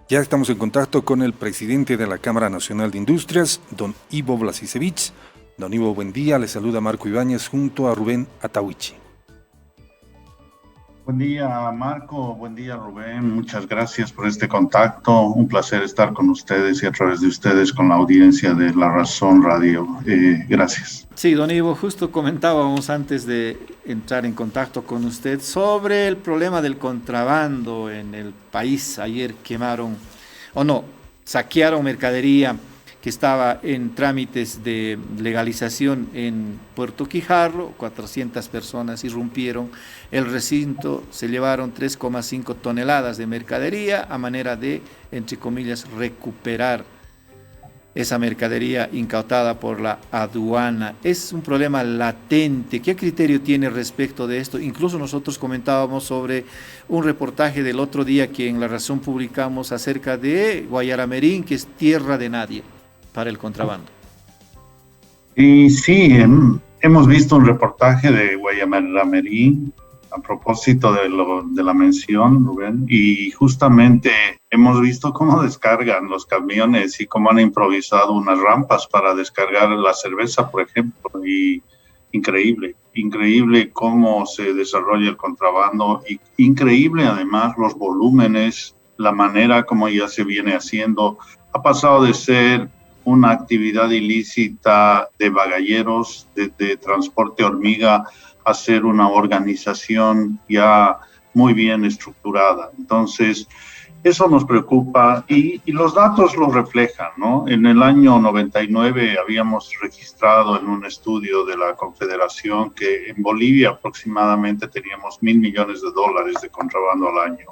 Ya estamos en contacto con el presidente de la Cámara Nacional de Industrias, don Ivo Vlasisevich. Don Ivo, buen día. Le saluda Marco Ibáñez junto a Rubén Atahuichi. Buen día, Marco. Buen día, Rubén. Muchas gracias por este contacto. Un placer estar con ustedes y a través de ustedes con la audiencia de La Razón Radio. Gracias. Sí, don Ivo, justo comentábamos antes de entrar en contacto con usted sobre el problema del contrabando en el país. Ayer saquearon mercadería que estaba en trámites de legalización en Puerto Quijarro. 400 personas irrumpieron el recinto, se llevaron 3,5 toneladas de mercadería a manera de, entre comillas, recuperar esa mercadería incautada por la aduana. Es un problema latente. ¿Qué criterio tiene respecto de esto? Incluso nosotros comentábamos sobre un reportaje del otro día que en La Razón publicamos acerca de Guayaramerín, que es tierra de nadie para el contrabando. Y sí, hemos visto un reportaje de Guayaramerín a propósito de la mención, Rubén, y justamente hemos visto cómo descargan los camiones y cómo han improvisado unas rampas para descargar la cerveza, por ejemplo, y increíble cómo se desarrolla el contrabando, y increíble además los volúmenes, la manera como ya se viene haciendo. Ha pasado de ser una actividad ilícita de bagalleros, de transporte hormiga, a ser una organización ya muy bien estructurada. Entonces, eso nos preocupa y los datos lo reflejan, ¿no? En el año 99 habíamos registrado en un estudio de la Confederación que en Bolivia aproximadamente teníamos $1.000 millones de contrabando al año.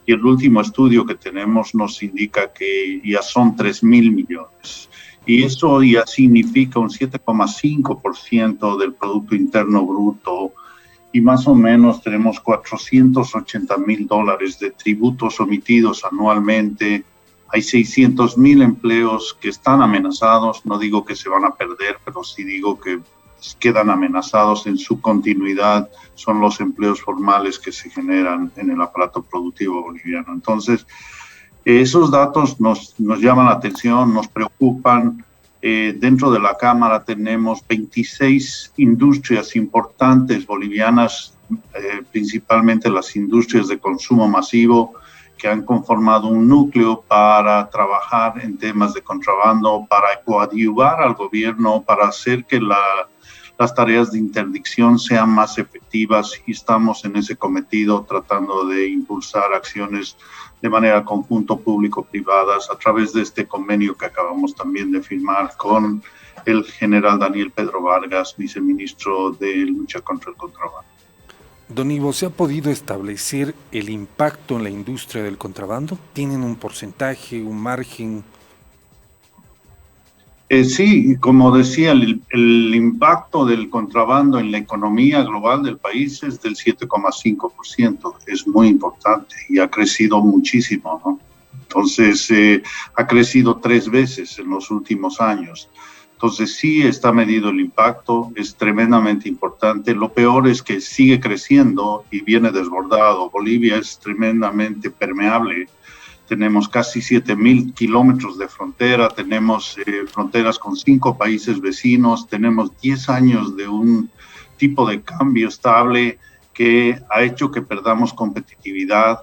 Y el último estudio que tenemos nos indica que ya son 3.000 millones. Y eso ya significa un 7,5% del Producto Interno Bruto, y más o menos tenemos $480.000 de tributos omitidos anualmente. Hay 600.000 empleos que están amenazados. No digo que se van a perder, pero sí digo que quedan amenazados en su continuidad. Son los empleos formales que se generan en el aparato productivo boliviano. Entonces, esos datos nos llaman la atención, nos preocupan. Dentro de la Cámara tenemos 26 industrias importantes bolivianas, principalmente las industrias de consumo masivo, que han conformado un núcleo para trabajar en temas de contrabando, para coadyuvar al gobierno, para hacer que las tareas de interdicción sean más efectivas, y estamos en ese cometido tratando de impulsar acciones de manera conjunto público-privadas a través de este convenio que acabamos también de firmar con el general Daniel Pedro Vargas, viceministro de Lucha contra el Contrabando. Don Ivo, ¿se ha podido establecer el impacto en la industria del contrabando? ¿Tienen un porcentaje, un margen? Sí, como decía, el impacto del contrabando en la economía global del país es del 7,5%. Es muy importante y ha crecido muchísimo, ¿no? Entonces, ha crecido 3 veces en los últimos años. Entonces, sí está medido el impacto, es tremendamente importante. Lo peor es que sigue creciendo y viene desbordado. Bolivia es tremendamente permeable. Tenemos casi 7.000 kilómetros de frontera, tenemos fronteras con 5 países vecinos, tenemos 10 años de un tipo de cambio estable que ha hecho que perdamos competitividad.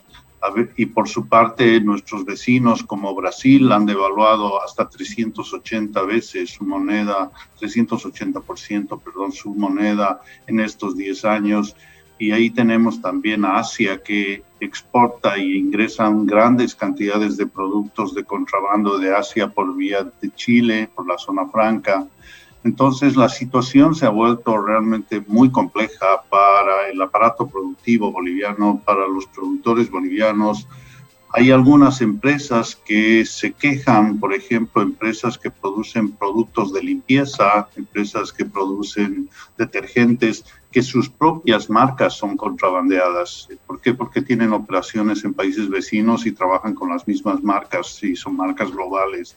Y por su parte, nuestros vecinos como Brasil han devaluado hasta 380 veces su moneda, 380%, perdón, su moneda en estos 10 años. Y ahí tenemos también a Asia, que exporta y ingresan grandes cantidades de productos de contrabando de Asia por vía de Chile, por la zona franca. Entonces la situación se ha vuelto realmente muy compleja para el aparato productivo boliviano, para los productores bolivianos. Hay algunas empresas que se quejan, por ejemplo, empresas que producen productos de limpieza, empresas que producen detergentes, que sus propias marcas son contrabandeadas. ¿Por qué? Porque tienen operaciones en países vecinos y trabajan con las mismas marcas y son marcas globales,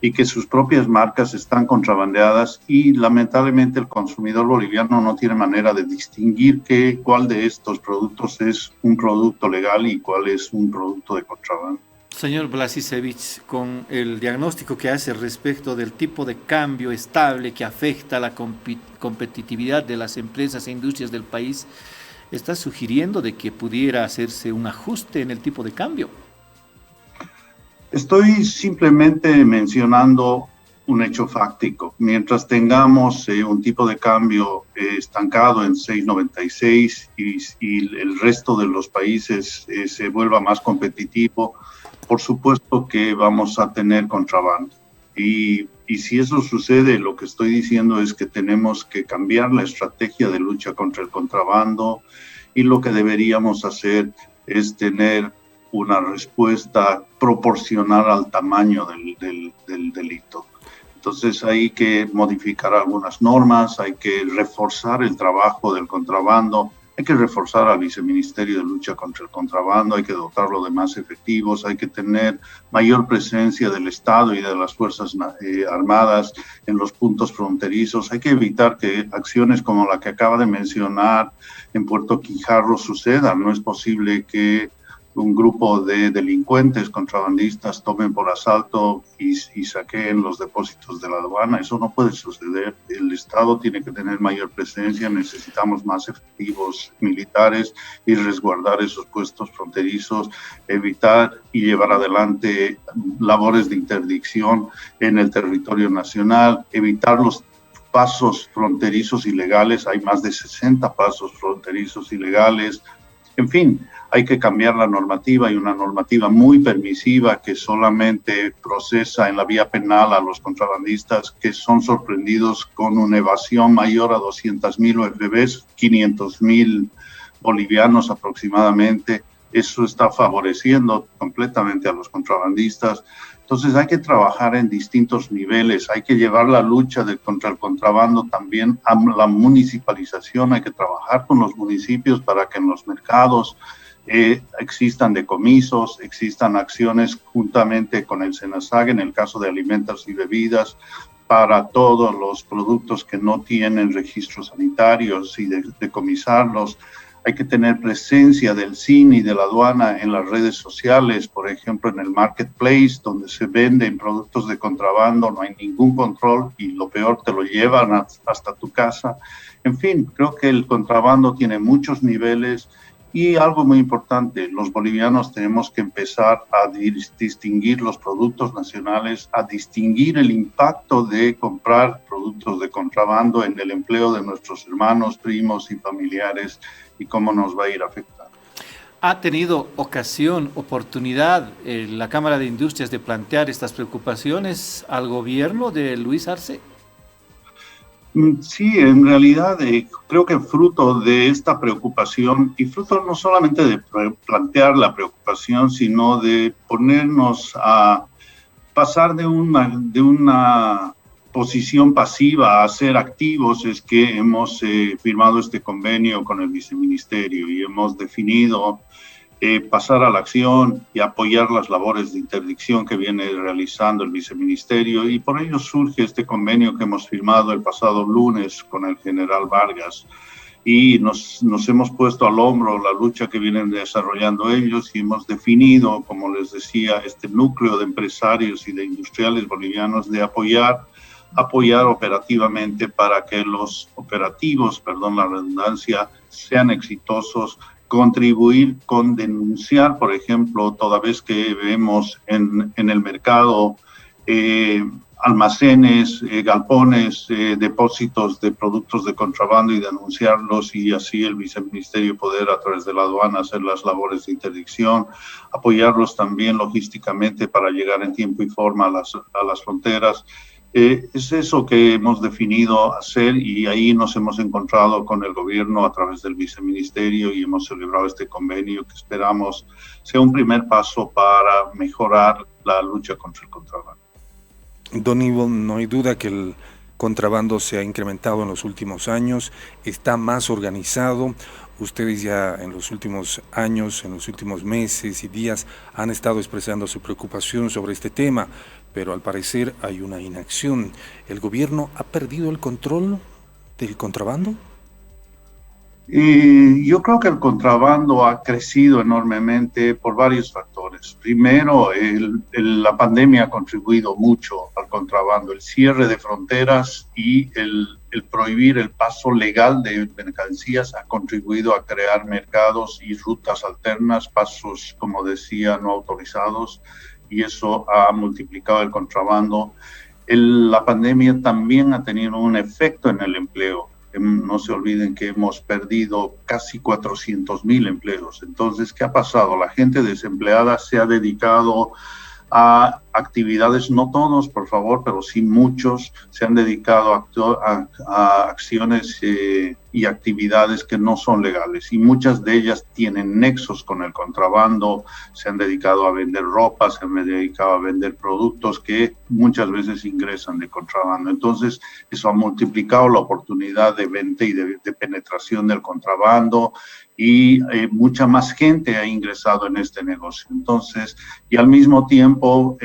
y que sus propias marcas están contrabandeadas, y lamentablemente el consumidor boliviano no tiene manera de distinguir cuál de estos productos es un producto legal y cuál es un producto de contrabando. Señor Blasicevich, con el diagnóstico que hace respecto del tipo de cambio estable que afecta a la competitividad de las empresas e industrias del país, ¿está sugiriendo de que pudiera hacerse un ajuste en el tipo de cambio? Estoy simplemente mencionando un hecho fáctico. Mientras tengamos un tipo de cambio estancado en 6,96 y el resto de los países se vuelva más competitivo, por supuesto que vamos a tener contrabando. Y si eso sucede, lo que estoy diciendo es que tenemos que cambiar la estrategia de lucha contra el contrabando y lo que deberíamos hacer es tener una respuesta proporcional al tamaño del delito. Entonces hay que modificar algunas normas, hay que reforzar el trabajo del contrabando, hay que reforzar al Viceministerio de Lucha contra el Contrabando, hay que dotarlo de más efectivos, hay que tener mayor presencia del Estado y de las Fuerzas Armadas en los puntos fronterizos, hay que evitar que acciones como la que acaba de mencionar en Puerto Quijarro sucedan. No es posible que un grupo de delincuentes contrabandistas tomen por asalto y saqueen los depósitos de la aduana. Eso no puede suceder. El Estado tiene que tener mayor presencia, necesitamos más efectivos militares y resguardar esos puestos fronterizos, evitar y llevar adelante labores de interdicción en el territorio nacional, evitar los pasos fronterizos ilegales. Hay más de 60 pasos fronterizos ilegales. En fin, hay que cambiar la normativa. Hay una normativa muy permisiva que solamente procesa en la vía penal a los contrabandistas que son sorprendidos con una evasión mayor a 200,000 UFBs, 500,000 bolivianos aproximadamente. Eso está favoreciendo completamente a los contrabandistas. Entonces hay que trabajar en distintos niveles, hay que llevar la lucha contra el contrabando también a la municipalización, hay que trabajar con los municipios para que en los mercados existan decomisos, existan acciones juntamente con el SENASAG en el caso de alimentos y bebidas para todos los productos que no tienen registros sanitarios y decomisarlos. Hay que tener presencia del CIN y de la aduana en las redes sociales, por ejemplo, en el marketplace, donde se venden productos de contrabando, no hay ningún control y lo peor, te lo llevan hasta tu casa. En fin, creo que el contrabando tiene muchos niveles y algo muy importante, los bolivianos tenemos que empezar a distinguir los productos nacionales, a distinguir el impacto de comprar productos de contrabando en el empleo de nuestros hermanos, primos y familiares y cómo nos va a ir afectando. ¿Ha tenido oportunidad la Cámara de Industrias de plantear estas preocupaciones al gobierno de Luis Arce? Sí, en realidad creo que fruto de esta preocupación y fruto no solamente de plantear la preocupación, sino de ponernos a pasar de una posición pasiva a ser activos, es que hemos firmado este convenio con el Viceministerio y hemos definido pasar a la acción y apoyar las labores de interdicción que viene realizando el Viceministerio, y por ello surge este convenio que hemos firmado el pasado lunes con el general Vargas, y nos hemos puesto al hombro la lucha que vienen desarrollando ellos y hemos definido, como les decía, este núcleo de empresarios y de industriales bolivianos de apoyar operativamente para que los operativos, perdón la redundancia, sean exitosos, contribuir con denunciar, por ejemplo, toda vez que vemos en el mercado almacenes, galpones, depósitos de productos de contrabando y denunciarlos, y así el Viceministerio poder a través de la aduana hacer las labores de interdicción, apoyarlos también logísticamente para llegar en tiempo y forma a las fronteras. Es eso que hemos definido hacer y ahí nos hemos encontrado con el gobierno a través del Viceministerio y hemos celebrado este convenio que esperamos sea un primer paso para mejorar la lucha contra el contrabando. Don Ivo, no hay duda que el contrabando se ha incrementado en los últimos años, está más organizado. Ustedes ya en los últimos años, en los últimos meses y días han estado expresando su preocupación sobre este tema, pero al parecer hay una inacción. ¿El gobierno ha perdido el control del contrabando? Yo creo que el contrabando ha crecido enormemente por varios factores. Primero, la pandemia ha contribuido mucho al contrabando. El cierre de fronteras y el prohibir el paso legal de mercancías ha contribuido a crear mercados y rutas alternas, pasos, como decía, no autorizados, y eso ha multiplicado el contrabando. La pandemia también ha tenido un efecto en el empleo. No se olviden que hemos perdido casi 400,000 empleos. Entonces, ¿qué ha pasado? La gente desempleada se ha dedicado a actividades, no todos, por favor, pero sí muchos, se han dedicado a acciones y actividades que no son legales, y muchas de ellas tienen nexos con el contrabando. Se han dedicado a vender ropa, se han dedicado a vender productos que muchas veces ingresan de contrabando. Entonces, eso ha multiplicado la oportunidad de venta y de penetración del contrabando, y mucha más gente ha ingresado en este negocio. Entonces, y al mismo tiempo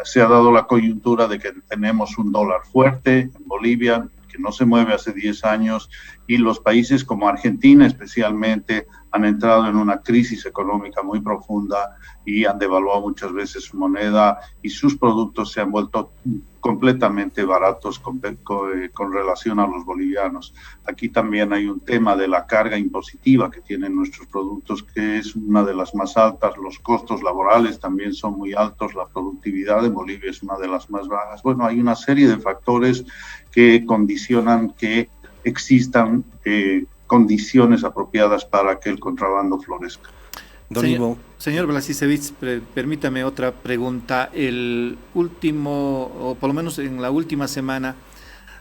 se ha dado la coyuntura de que tenemos un dólar fuerte en Bolivia, que no se mueve hace 10 años, y los países como Argentina especialmente han entrado en una crisis económica muy profunda y han devaluado muchas veces su moneda, y sus productos se han vuelto completamente baratos con relación a los bolivianos. Aquí también hay un tema de la carga impositiva que tienen nuestros productos, que es una de las más altas. Los costos laborales también son muy altos, la productividad en Bolivia es una de las más bajas. Bueno, hay una serie de factores que condicionan que existan condiciones apropiadas para que el contrabando florezca. Señor Blasicevich, permítame otra pregunta. El último, o por lo menos en la última semana,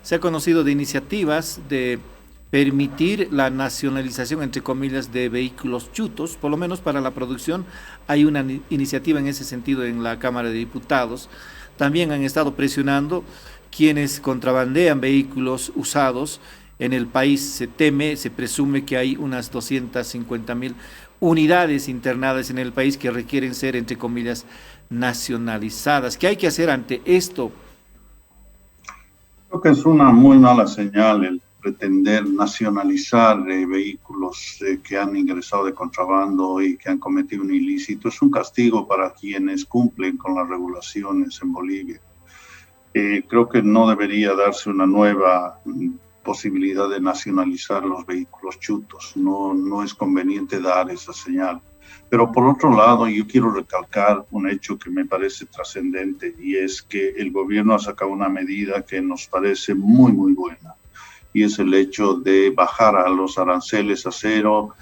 se ha conocido de iniciativas de permitir la nacionalización, entre comillas, de vehículos chutos. Por lo menos para la producción hay una iniciativa en ese sentido en la Cámara de Diputados. También han estado presionando quienes contrabandean vehículos usados. En el país se presume que hay unas 250,000 unidades internadas en el país que requieren ser, entre comillas, nacionalizadas. ¿Qué hay que hacer ante esto? Creo que es una muy mala señal el pretender nacionalizar vehículos que han ingresado de contrabando y que han cometido un ilícito. Es un castigo para quienes cumplen con las regulaciones en Bolivia. Creo que no debería darse una nueva posibilidad de nacionalizar los vehículos chutos. No es conveniente dar esa señal. Pero por otro lado, yo quiero recalcar un hecho que me parece trascendente, y es que el gobierno ha sacado una medida que nos parece muy, muy buena, y es el hecho de bajar a los aranceles a cero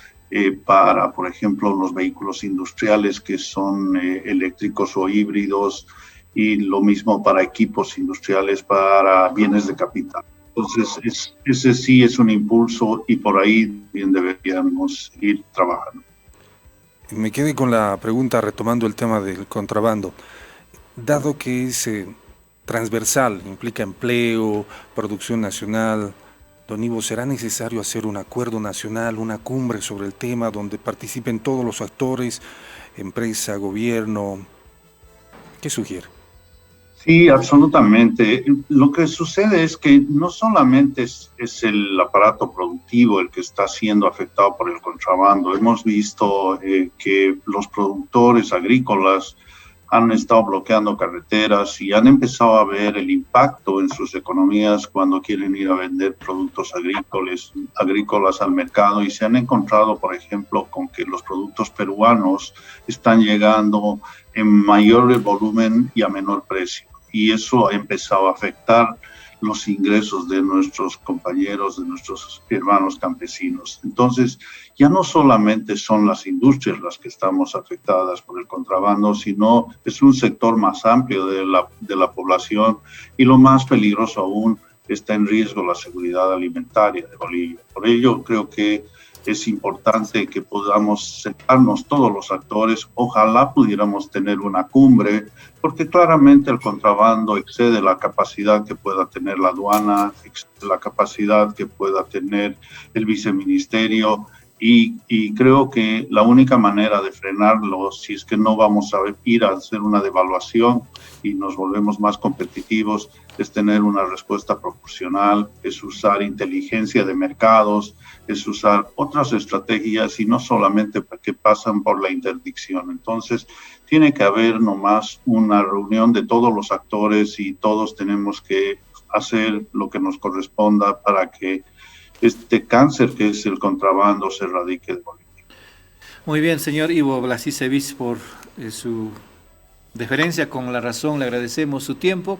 para, por ejemplo, los vehículos industriales que son eléctricos o híbridos, y lo mismo para equipos industriales, para bienes de capital. Entonces, ese sí es un impulso, y por ahí bien deberíamos ir trabajando. Me quedé con la pregunta retomando el tema del contrabando. Dado que es transversal, implica empleo, producción nacional, don Ivo, ¿será necesario hacer un acuerdo nacional, una cumbre sobre el tema donde participen todos los actores, empresa, gobierno? ¿Qué sugiere? Sí, absolutamente. Lo que sucede es que no solamente es el aparato productivo el que está siendo afectado por el contrabando. Hemos visto que los productores agrícolas han estado bloqueando carreteras y han empezado a ver el impacto en sus economías cuando quieren ir a vender productos agrícolas al mercado, y se han encontrado, por ejemplo, con que los productos peruanos están llegando en mayor volumen y a menor precio. Y eso ha empezado a afectar los ingresos de nuestros compañeros, de nuestros hermanos campesinos. Entonces, ya no solamente son las industrias las que estamos afectadas por el contrabando, sino es un sector más amplio de la población, y lo más peligroso aún, está en riesgo la seguridad alimentaria de Bolivia. Por ello, creo que es importante que podamos sentarnos todos los actores. Ojalá pudiéramos tener una cumbre, porque claramente el contrabando excede la capacidad que pueda tener la aduana, excede la capacidad que pueda tener el viceministerio, y creo que la única manera de frenarlo, si es que no vamos a ir a hacer una devaluación y nos volvemos más competitivos, es tener una respuesta proporcional, es usar inteligencia de mercados, es usar otras estrategias y no solamente que pasan por la interdicción. Entonces, tiene que haber nomás una reunión de todos los actores y todos tenemos que hacer lo que nos corresponda para que este cáncer que es el contrabando se erradique de Bolivia. Muy bien, señor Ivo Blasísevich, por su deferencia con la razón, le agradecemos su tiempo.